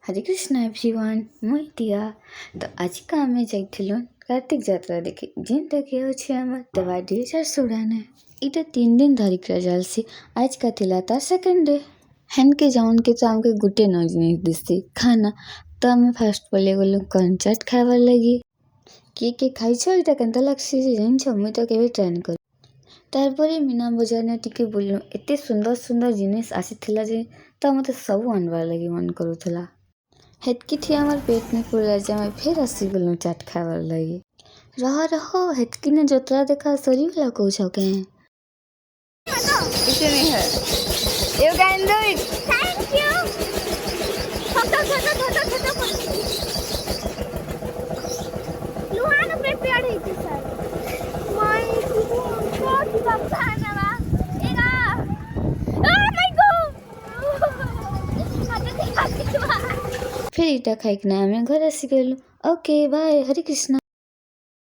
हरे Krishna everyone मुई दिया तो आज का आम जाइलु कार्तिक जत्रा देखी जिनटाकि होछि आम देवाडिही झारसुगुड़ा ने इटा 3 दिन धरिक चलसी। आज का थिला तार सेकेंड डे हेनके जाउन के तो आमके गुटे न जिनिस दिसी खाना तो आम फास्ट पले गलु कंचाट खाइबार लगी किए खाइछ इटा केनता लागसी जे जानिछ मुई तो केबे ट्राई कर तारपरे मीना बजार ने टिके बुलनु एते सुंदर सुंदर जिनिस आसीथिला जे तो मते सब आनबार लगी मन करूथला। हेतकी थी आमार पेट में पूरा जे मैं फिर आसी गलु चाट खाइबार लगी। रहो हेतकी ने जतरा देखा सरी वाला कहू के इसे नहीं है you can do it thank you छोटा लुहान प्रिपेयर्ड है थी सर माय गॉड की बात है ना एगा ओह माय गॉड फिर इटा खाइक ना आम घर आसी गलु। ओके बाय हरे कृष्णा।